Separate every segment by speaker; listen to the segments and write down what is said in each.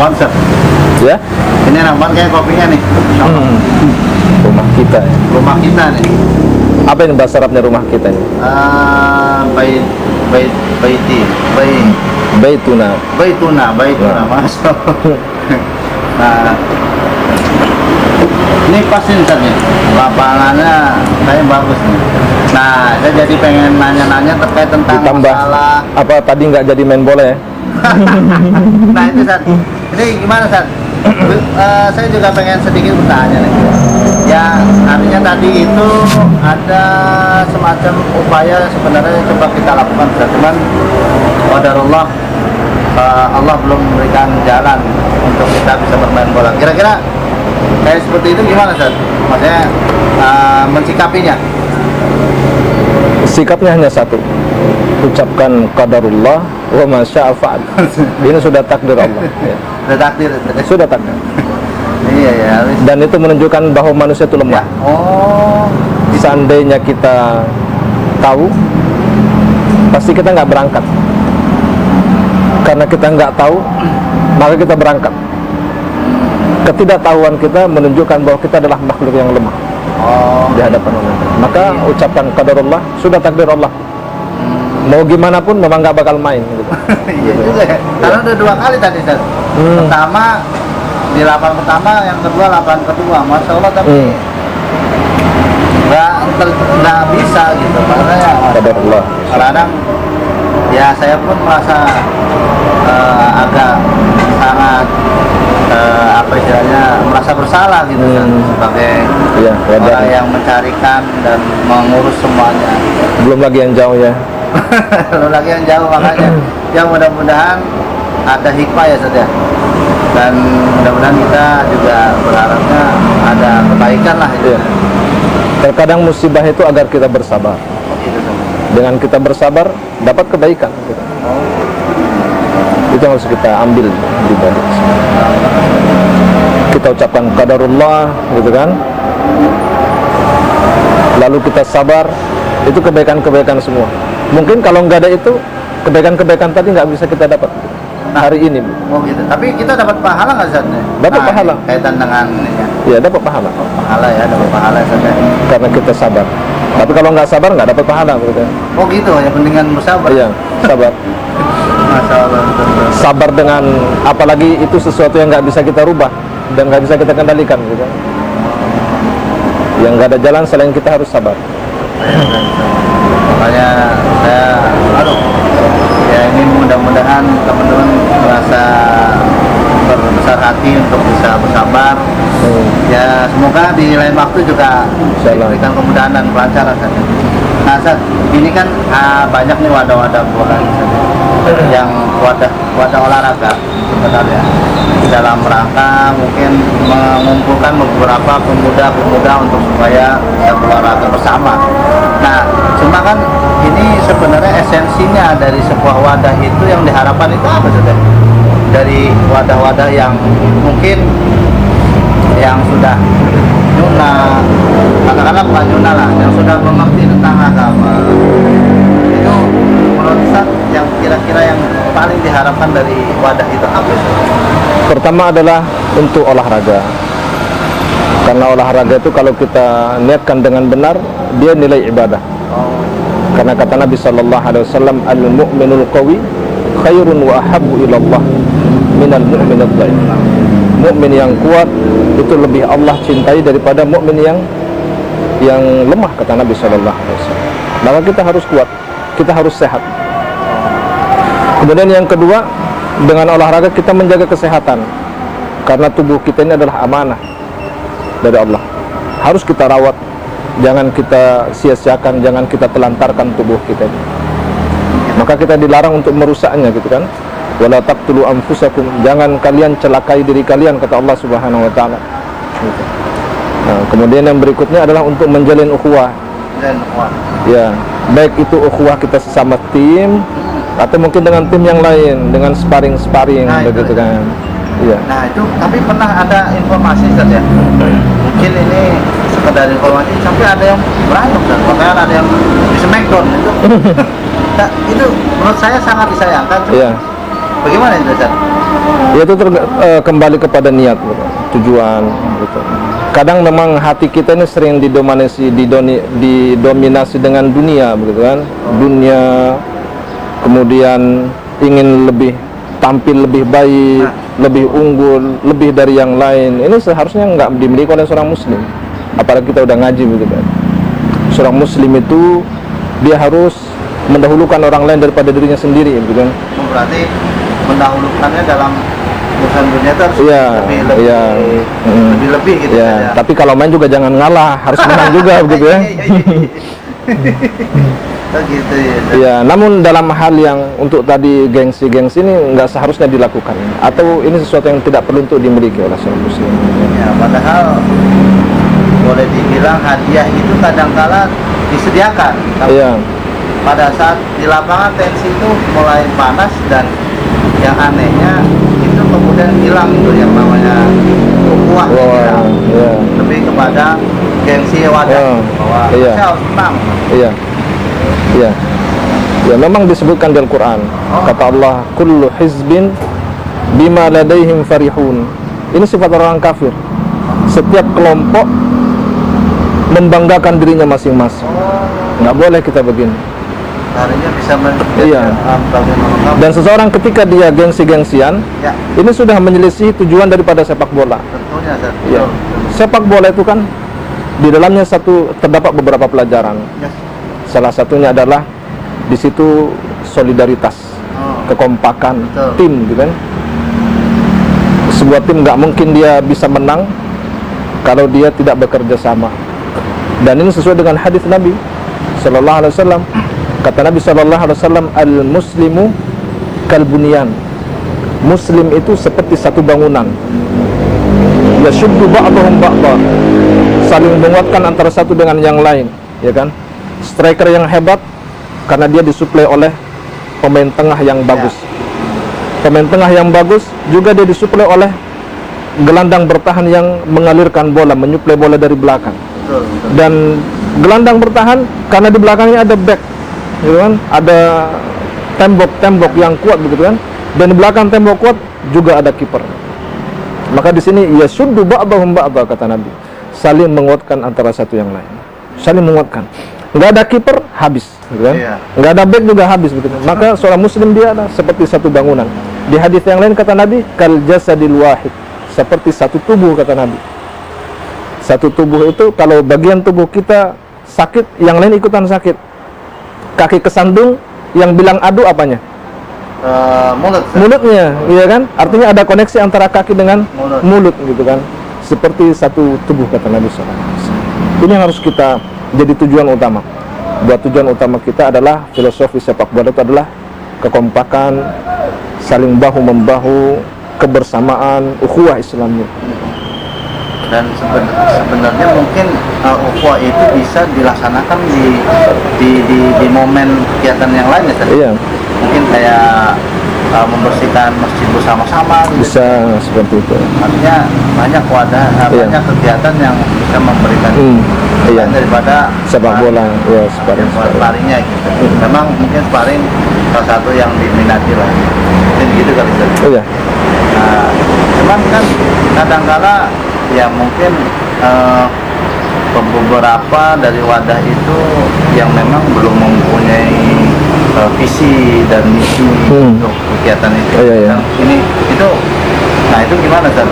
Speaker 1: Aman, Ustaz.
Speaker 2: Ya,
Speaker 1: Ini nampak kayak kopinya nih.
Speaker 2: rumah kita ya.
Speaker 1: Rumah kita nih.
Speaker 2: Apa ini bahasa Arabnya rumah kita ini?
Speaker 1: Bait bait baiti
Speaker 2: Baituna.
Speaker 1: baituna
Speaker 2: Nah.
Speaker 1: masuk. Nah, ini pasti Ustaz nih. Lapangannya kayak bagus nih. Nah, saya jadi pengen nanya-nanya terkait tentang
Speaker 2: Ditambah
Speaker 1: masalah.
Speaker 2: apa tadi nggak jadi main bola ya?
Speaker 1: Nah itu Ustaz, ini gimana Ustaz? Saya juga pengen sedikit bertanya nih. Ya artinya tadi itu ada semacam upaya sebenarnya coba kita lakukan Ustaz. Cuman qadarullah, Allah belum memberikan jalan untuk kita bisa bermain bola. Kira-kira kayak seperti itu gimana Ustaz? Maksudnya mensikapinya.
Speaker 2: Sikapnya hanya satu, ucapkan qadarullah wa ma syaa fa'al. Ini sudah takdir Allah ya.
Speaker 1: Udah takdir.
Speaker 2: Sudah takdir.
Speaker 1: Iya ya.
Speaker 2: Dan itu menunjukkan bahwa manusia itu lemah.
Speaker 1: Oh.
Speaker 2: Seandainya kita tahu, pasti kita nggak berangkat. Karena kita nggak tahu, maka kita berangkat. Ketidaktahuan kita menunjukkan bahwa kita adalah makhluk yang lemah di hadapan Allah. Maka ucapkan qadarullah, sudah takdir Allah. Mau gimana pun memang nggak bakal main gitu.
Speaker 1: Iya juga ya. Karena udah 2 kali tadi Ustaz. Pertama di lapangan pertama, yang kedua lapangan kedua. Masya Allah tapi nggak bisa gitu. Makanya
Speaker 2: Qadarullah.
Speaker 1: kadang ya saya pun merasa agak sangat apa istilahnya merasa bersalah gitu Ustaz, sebagai
Speaker 2: Iya, wajar.
Speaker 1: orang yang mencarikan dan mengurus semuanya.
Speaker 2: Belum lagi yang jauh ya.
Speaker 1: Belum lagi yang jauh, makanya ya mudah-mudahan ada hikmah ya Ustaz ya. Dan mudah-mudahan kita juga berharapnya ada kebaikan lah itu.
Speaker 2: Iya. Terkadang musibah itu agar kita bersabar.
Speaker 1: Gitu, Ustaz.
Speaker 2: Dengan kita bersabar dapat kebaikan gitu. Itu yang harus kita ambil di balik. Kita ucapkan qadarullah gitu kan. Lalu kita sabar, itu kebaikan-kebaikan semua. Mungkin kalau nggak ada itu, kebaikan-kebaikan tadi nggak bisa kita dapat hari ini.
Speaker 1: Oh gitu. Tapi kita dapat pahala nggak Ustaz?
Speaker 2: Dapat pahala.
Speaker 1: Kaitan dengan ini ya.
Speaker 2: Ya dapat pahala.
Speaker 1: Pahala ya, dapat pahala Ustaz ya.
Speaker 2: Karena kita sabar. Tapi kalau nggak sabar nggak dapat pahala gitu.
Speaker 1: Oh gitu, ya pentingan bersabar.
Speaker 2: Iya, sabar.
Speaker 1: Masya Allah. Betul.
Speaker 2: Sabar dengan apalagi itu sesuatu yang nggak bisa kita rubah dan nggak bisa kita kendalikan gitu. Yang nggak ada jalan selain kita harus sabar.
Speaker 1: Makanya saya ya ini mudah-mudahan teman-teman merasa berbesar hati untuk bisa bersabar. Ya semoga di lain waktu juga
Speaker 2: Insyaallah.
Speaker 1: diberikan kemudahan dan kelancaran Ustaz. Nah Ustaz, ini kan banyak nih wadah-wadah bola yang wadah olahraga sebenarnya dalam rangka mungkin mengumpulkan beberapa pemuda-pemuda untuk supaya bisa berolahraga bersama. Nah, cuma kan ini sebenarnya esensinya dari sebuah wadah itu yang diharapkan itu apa saja? Dari wadah-wadah yang mungkin yang sudah nyuna, katakanlah bukan nyuna lah, yang sudah mengerti tentang agama. Itu menurut Ustaz yang kira-kira yang paling diharapkan dari wadah itu apa sih?
Speaker 2: Pertama adalah untuk olahraga. Karena olahraga itu kalau kita niatkan dengan benar, dia nilai ibadah. Karena kata Nabi sallallahu alaihi wasallam, al-mu'minul qawi khairun wa ahabbu ila Allah minal mu'minadh dhaif. Mukmin yang kuat itu lebih Allah cintai daripada mukmin yang lemah, kata Nabi sallallahu alaihi wasallam. Maka kita harus kuat, kita harus sehat. Kemudian yang kedua, dengan olahraga kita menjaga kesehatan. Karena tubuh kita ini adalah amanah dari Allah. Harus kita rawat. Jangan kita sia-siakan, jangan kita telantarkan tubuh kita ini. Maka kita dilarang untuk merusaknya gitu kan. Wala taqtulu anfusakum, jangan kalian celakai diri kalian, kata Allah Subhanahu wa taala. Gitu. Nah, kemudian yang berikutnya adalah untuk menjalin ukhuwah. Ya, baik itu ukhuwah kita sesama tim atau mungkin dengan tim yang lain, dengan sparring begitu kan. Iya.
Speaker 1: Nah itu, tapi pernah ada informasi Ustaz ya, mungkin ini sekedar informasi, sampai ada yang berantem dan bahkan ada yang di smackdown itu. Nah, itu menurut saya sangat disayangkan.
Speaker 2: Iya.
Speaker 1: Bagaimana itu Ustaz?
Speaker 2: Ya itu kembali kepada niat, gitu. Tujuan gitu. Kadang memang hati kita ini sering didominasi dengan dunia, begitu kan? Dunia, kemudian ingin lebih tampil lebih baik, lebih unggul, lebih dari yang lain. Ini seharusnya nggak dimiliki oleh seorang muslim. Apalagi kita udah ngaji, begitu kan? Seorang muslim itu dia harus mendahulukan orang lain daripada dirinya sendiri, begitu kan?
Speaker 1: Berarti mendahulukannya dalam urusan dunia itu harus lebih gitu
Speaker 2: ya.
Speaker 1: ya.
Speaker 2: Tapi kalau main juga jangan ngalah, harus menang juga, begitu ya.
Speaker 1: Oh gitu ya.
Speaker 2: Ya, namun dalam hal yang untuk tadi gengsi-gengsi ini nggak seharusnya dilakukan, atau ini sesuatu yang tidak perlu untuk dimiliki oleh seorang muslim.
Speaker 1: Ya, padahal boleh dibilang hadiah itu kadang-kala disediakan. Tapi
Speaker 2: Iya.
Speaker 1: pada saat di lapangan tensi itu mulai panas, dan yang anehnya itu kemudian hilang itu yang namanya ukhuwah.
Speaker 2: Wah, iya.
Speaker 1: Lebih kepada gengsi wadah bahwa
Speaker 2: Iya.
Speaker 1: saya harus menang.
Speaker 2: Iya. Iya. Ya, memang disebutkan dalam Quran. Kata Allah, kullu hizbin bima ladaihim farihun. Ini sifat orang kafir. Setiap kelompok membanggakan dirinya masing-masing. Nggak boleh kita begini.
Speaker 1: Harinya bisa
Speaker 2: Iya.
Speaker 1: bagaimana.
Speaker 2: Dan seseorang ketika dia gengsi-gengsian,
Speaker 1: Ya,
Speaker 2: ini sudah menyelisih tujuan daripada sepak bola.
Speaker 1: tentunya Sir.
Speaker 2: Ya. Sepak bola itu kan di dalamnya terdapat beberapa pelajaran.
Speaker 1: Yes.
Speaker 2: Salah satunya adalah di situ solidaritas, kekompakan
Speaker 1: Betul.
Speaker 2: tim, gitu kan? Sebuah tim nggak mungkin dia bisa menang kalau dia tidak bekerja sama. Dan ini sesuai dengan hadis Nabi Sallallahu Alaihi Wasallam. Kata Nabi Sallallahu Alaihi Wasallam, al muslimu kal bunyan. Muslim itu seperti satu bangunan. Yashuddu ba'dhum ba'dha, saling menguatkan antara satu dengan yang lain, ya kan? Striker yang hebat karena dia disuplai oleh pemain tengah yang bagus. Pemain tengah yang bagus juga dia disuplai oleh gelandang bertahan yang mengalirkan bola, menyuplai bola dari belakang.
Speaker 1: Betul.
Speaker 2: Dan gelandang bertahan karena di belakangnya ada back, gitu kan? Ada tembok-tembok yang kuat, begitu kan? Dan di belakang tembok kuat juga ada kiper. Maka di sini yasuddu ba'dhum ba'dha, kata Nabi, saling menguatkan antara satu yang lain, saling menguatkan. Nggak ada kiper, habis, gitu kan?
Speaker 1: Iya.
Speaker 2: Nggak ada back juga habis, begitu. Maka seorang muslim dia adalah seperti satu bangunan. Di hadis yang lain kata Nabi, kal jasadil wahid, seperti satu tubuh, kata Nabi. Satu tubuh itu kalau bagian tubuh kita sakit, yang lain ikutan sakit. Kaki kesandung, yang bilang adu apanya?
Speaker 1: Mulut.
Speaker 2: Mulutnya, iya kan? Artinya ada koneksi antara kaki dengan mulut, gitu kan? Seperti satu tubuh, kata Nabi SAW. Ini yang harus kita jadi tujuan utama. Buat tujuan utama kita adalah filosofi sepak bola itu adalah kekompakan, saling bahu membahu, kebersamaan, ukhuwah Islamnya.
Speaker 1: Dan sebenarnya mungkin ukhuwah itu bisa dilaksanakan di momen kegiatan yang lain ya Sir?
Speaker 2: Iya.
Speaker 1: Mungkin kayak membersihkan masjid bersama-sama gitu.
Speaker 2: Bisa seperti itu.
Speaker 1: Artinya banyak wadah,
Speaker 2: Iya.
Speaker 1: banyak kegiatan yang bisa memberikan
Speaker 2: Iya.
Speaker 1: daripada
Speaker 2: Sepak bola, ya sparring.
Speaker 1: sparringnya gitu. Memang mungkin sparring salah satu yang diminati lah. Mungkin gitu kali Sir.
Speaker 2: Oh ya.
Speaker 1: Nah, cuman kan kadang-kala ya mungkin beberapa dari wadah itu yang memang belum mempunyai visi dan misi untuk kegiatan itu.
Speaker 2: Oh, iya.
Speaker 1: Nah, nah itu gimana Sir?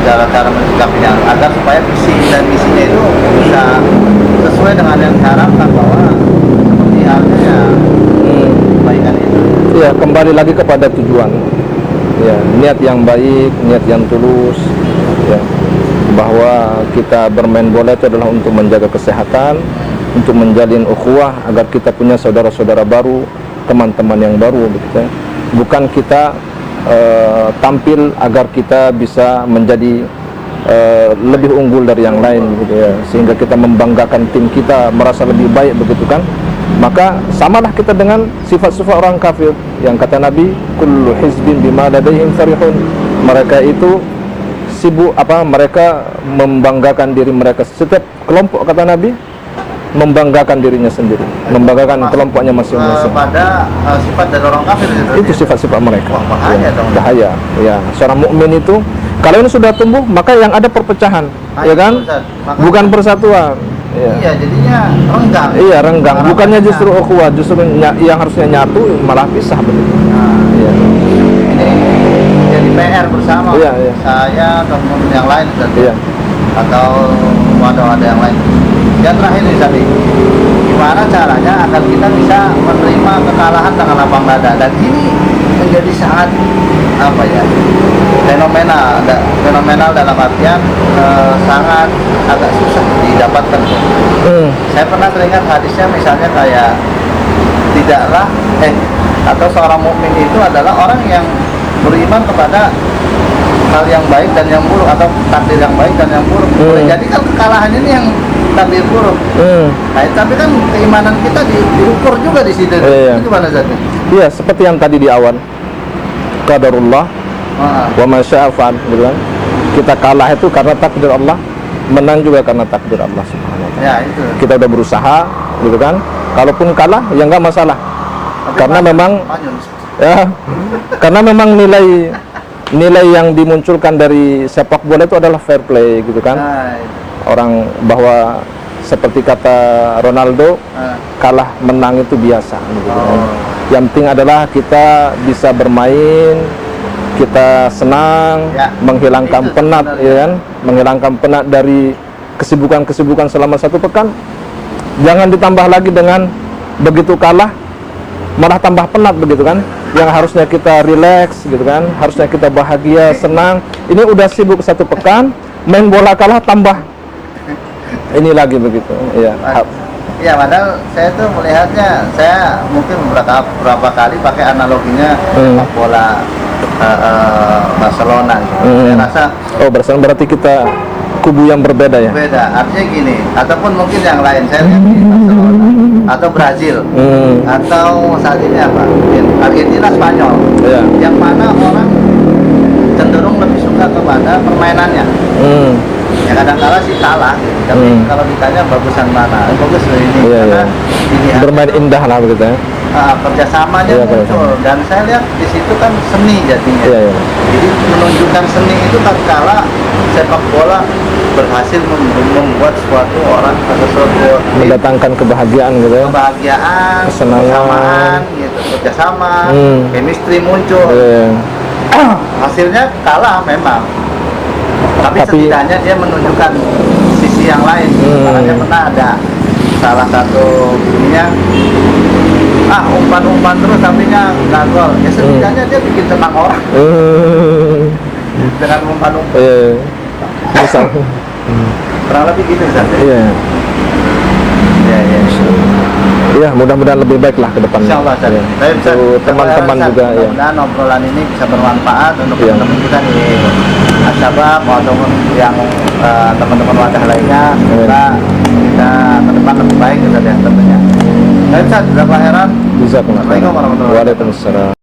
Speaker 1: Cara menyikapinya agar supaya visi dan misinya itu bisa sesuai dengan yang diharapkan, bahwa seperti halnya ya kebaikan itu.
Speaker 2: Ya, kembali lagi kepada tujuan. Ya, niat yang baik, niat yang tulus, ya. Bahwa kita bermain bola itu adalah untuk menjaga kesehatan, untuk menjalin ukhuwah agar kita punya saudara-saudara baru, teman-teman yang baru, gitu ya. Bukan kita tampil agar kita bisa menjadi lebih unggul dari yang lain, gitu ya, sehingga kita membanggakan tim kita, merasa lebih baik, begitu kan? Maka samalah kita dengan sifat-sifat orang kafir yang kata Nabi, kullu hizbin bima ladaihim farihun. Mereka itu sibuk mereka membanggakan diri mereka. Setiap kelompok, kata Nabi, membanggakan dirinya sendiri, membanggakan kelompoknya masing-masing.
Speaker 1: Pada sifat dari orang kafir
Speaker 2: Itu sifat-sifat mereka.
Speaker 1: Wah, bahaya dong.
Speaker 2: Bahaya. Ya, seorang mukmin itu kalau ini sudah tumbuh, maka yang ada perpecahan, ya kan? Bukan persatuan. Ya.
Speaker 1: Iya, jadinya renggang.
Speaker 2: Iya, renggang. Bukannya justru ukhuwah, justru yang harusnya nyatu malah pisah begitu.
Speaker 1: Nah,
Speaker 2: Iya.
Speaker 1: ini jadi PR bersama.
Speaker 2: Iya, iya.
Speaker 1: Saya teman yang lain Ustaz.
Speaker 2: Iya.
Speaker 1: Atau wadah-wadah yang lain. Yang terakhir nih tadi, gimana caranya agar kita bisa menerima kekalahan dengan lapang dada, dan ini menjadi sangat apa ya, fenomenal dalam artian sangat agak susah didapatkan. Saya pernah teringat hadisnya, misalnya kayak tidaklah atau seorang mukmin itu adalah orang yang beriman kepada hal yang baik dan yang buruk, atau takdir yang baik dan yang buruk. Boleh jadi kan kekalahan ini yang takdir buruk. Nah, tapi kan keimanan kita diukur juga di situ.
Speaker 2: Iya.
Speaker 1: Itu gimana Zat?
Speaker 2: Iya, seperti yang tadi di awal. Qadarullah wa ma syaa fa'al, gitu kan. Kita kalah itu karena takdir Allah, menang juga karena takdir Allah Subhanahu wa taala.
Speaker 1: Ya, itu.
Speaker 2: Kita udah berusaha, gitu kan. Kalaupun kalah ya enggak masalah. Karena memang ya, karena memang nilai yang dimunculkan dari sepak bola itu adalah fair play, gitu kan. Orang bahwa seperti kata Ronaldo, kalah menang itu biasa, gitu kan. Yang penting adalah kita bisa bermain, kita senang,
Speaker 1: ya,
Speaker 2: menghilangkan penat, ya kan, menghilangkan penat dari kesibukan-kesibukan selama satu pekan. Jangan ditambah lagi dengan begitu kalah malah tambah penat, begitu kan. Yang harusnya kita rileks, gitu kan, harusnya kita bahagia, senang. Ini udah sibuk satu pekan, main bola kalah tambah ini lagi, begitu. Iya.
Speaker 1: Ya, padahal saya tuh melihatnya, saya mungkin beberapa kali pakai analoginya sepak bola Barcelona. Saya rasa
Speaker 2: Barcelona berarti kita kubu yang berbeda ya.
Speaker 1: Beda, artinya gini, ataupun mungkin yang lain, saya lihat di Barcelona atau Brazil, atau saat ini apa, Argentina, Spanyol, yang mana orang cenderung lebih suka kepada permainannya. Ya kadang-kala sih kalah, tapi kalau ditanya bagusan mana, bagus ini, karena
Speaker 2: bermain indah lah begitu ya.
Speaker 1: Kerjasamanya muncul, dan saya lihat di situ kan seni jadinya. Jadi menunjukkan seni itu tatkala sepak bola berhasil membuat suatu orang atau suatu
Speaker 2: mendatangkan kebahagiaan, gitu ya.
Speaker 1: Kebahagiaan, kebersamaan, gitu, kerjasama, chemistry muncul. Hasilnya kalah memang, tapi setidaknya dia menunjukkan sisi yang lain. Makanya pernah ada salah satu ininya, umpan terus tapi nggak gol. Ya setidaknya dia bikin tenang orang dengan umpan-umpan.
Speaker 2: Misal
Speaker 1: kurang lebih gitu Ustaz.
Speaker 2: Iya, mudah-mudahan lebih baik lah ke depannya.
Speaker 1: Insyaallah Ustaz.
Speaker 2: Untuk teman-teman juga ya.
Speaker 1: Mudah-mudahan obrolan ini bisa bermanfaat untuk teman-teman kita di Ashabab ataupun yang teman-teman wadah lainnya. Semoga kita ke depan lebih baik Ustaz ya, tentunya. Baik Ustaz, jazakallahu khairan.
Speaker 2: Assalamualaikum warahmatullahi wabarakatuh. Waalaikumsalam.